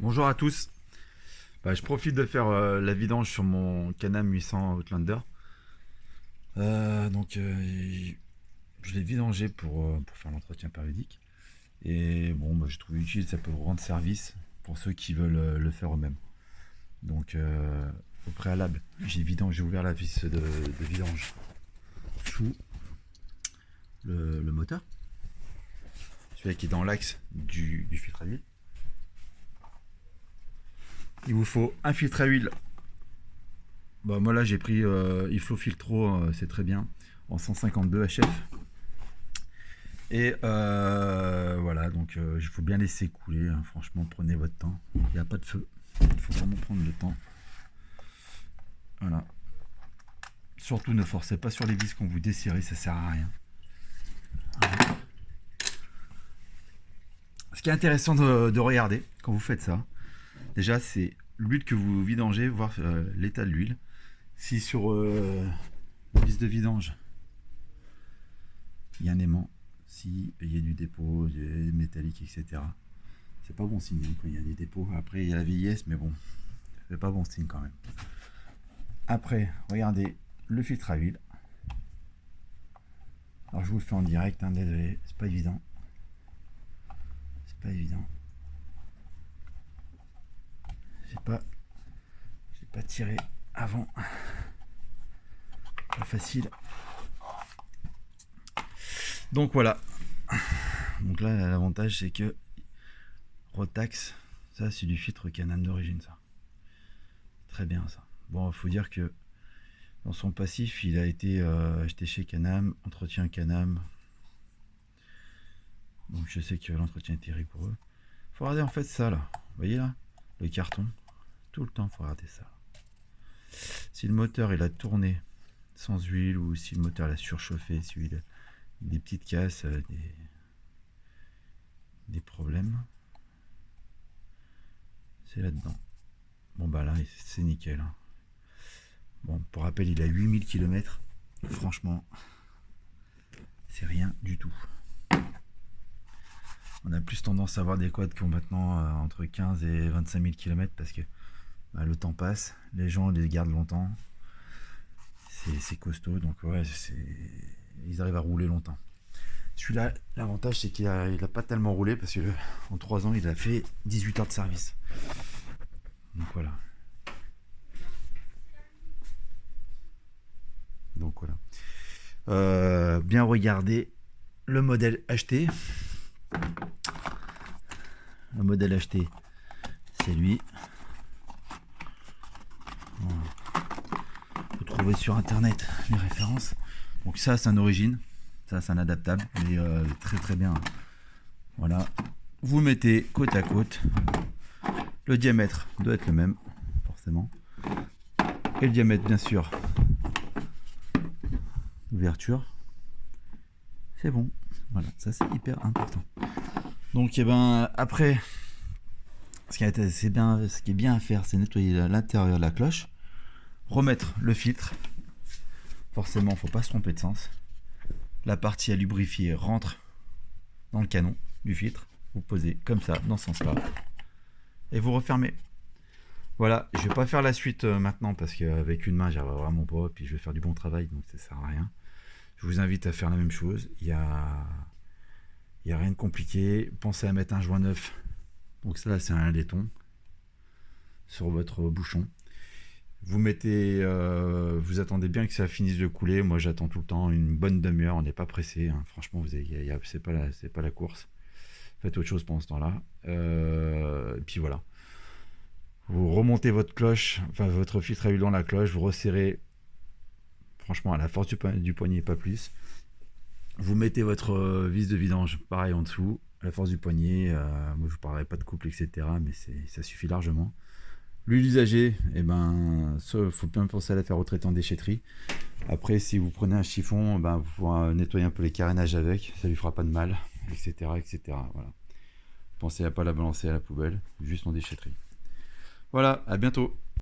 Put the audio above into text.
Bonjour à tous. Je profite de faire la vidange sur mon Can-Am 800 Outlander. Je l'ai vidangé pour faire l'entretien périodique. Et bon, je trouve utile, ça peut rendre service pour ceux qui veulent le faire eux-mêmes. Donc, au préalable, j'ai ouvert la vis de vidange sous le moteur. Celui qui est dans l'axe du filtre à huile. Il vous faut un filtre à huile. Moi là j'ai pris Iflo Filtro, c'est très bien, en 152 HF. Et voilà, donc il faut bien laisser couler, hein. Franchement, prenez votre temps. Il n'y a pas de feu, il faut vraiment prendre le temps. Voilà. Surtout ne forcez pas sur les vis quand vous desserrez, ça sert à rien. Voilà. Ce qui est intéressant de regarder quand vous faites ça, déjà c'est l'huile que vous vidangez, voir l'état de l'huile. Si sur la vis de vidange il y a un aimant, si il y a du dépôt, du métallique, etc., c'est pas bon signe quand il y a des dépôts. Après il y a la vieillesse, mais bon, c'est pas bon signe quand même. Après, regardez le filtre à huile. Alors je vous le fais en direct, hein, désolé, c'est pas évident. C'est pas évident. J'ai pas tiré avant. Pas facile. Donc voilà. Donc là l'avantage c'est que Rotax, ça c'est du filtre Can-Am d'origine, ça. Très bien ça. Bon, il faut dire que dans son passif, il a été acheté chez Can-Am, entretien Can-Am. Donc je sais que l'entretien était rigoureux. Faut regarder en fait ça là. Vous voyez là, le carton. Tout le temps, faut regarder ça. Si le moteur il a tourné sans huile, ou si le moteur l'a surchauffé, si il a des petites casses, des problèmes, c'est là-dedans. Bon bah là c'est nickel, hein. Bon, pour rappel, il a 8000 km. Franchement, c'est rien du tout. On a plus tendance à avoir des quads qui ont maintenant entre 15 et 25 000 km parce que le temps passe, les gens les gardent longtemps. C'est costaud, donc ouais, ils arrivent à rouler longtemps. Celui-là, l'avantage c'est qu'il a pas tellement roulé parce que en 3 ans, il a fait 18 heures de service. Donc voilà. Bien regarder le modèle acheté. Le modèle acheté, c'est lui. Voilà. Vous trouvez sur internet les références. Donc ça c'est un origine, ça c'est un adaptable, mais très très bien. Voilà, vous le mettez côte à côte. Le diamètre doit être le même, forcément. Et le diamètre, bien sûr. Ouverture. C'est bon. Voilà, ça c'est hyper important. Donc après, ce qui est bien à faire, c'est nettoyer l'intérieur de la cloche, remettre le filtre. Forcément, faut pas se tromper de sens. La partie à lubrifier rentre dans le canon du filtre. Vous posez comme ça, dans ce sens-là, et vous refermez. Voilà, je vais pas faire la suite maintenant parce qu'avec une main, j'y arrive vraiment pas. Puis je vais faire du bon travail, donc ça sert à rien. Je vous invite à faire la même chose. Il y a rien de compliqué. Pensez à mettre un joint neuf. Donc ça, c'est un laiton sur votre bouchon. Vous mettez, vous attendez bien que ça finisse de couler. Moi, j'attends tout le temps une bonne demi-heure. On n'est pas pressé, hein. Franchement, c'est pas la course. Faites autre chose pendant ce temps-là. Et puis voilà. Vous remontez votre cloche, enfin votre filtre à huile dans la cloche. Vous resserrez, franchement, à la force du poignet, pas plus. Vous mettez votre vis de vidange, pareil en dessous, à la force du poignet. Moi, je vous parlerai pas de couple, etc. Mais ça suffit largement. L'huile usagée, faut bien penser à la faire retraiter en déchetterie. Après, si vous prenez un chiffon, vous pourrez nettoyer un peu les carénages avec, ça lui fera pas de mal, etc., etc. Voilà. Pensez à pas la balancer à la poubelle, juste en déchetterie. Voilà, à bientôt.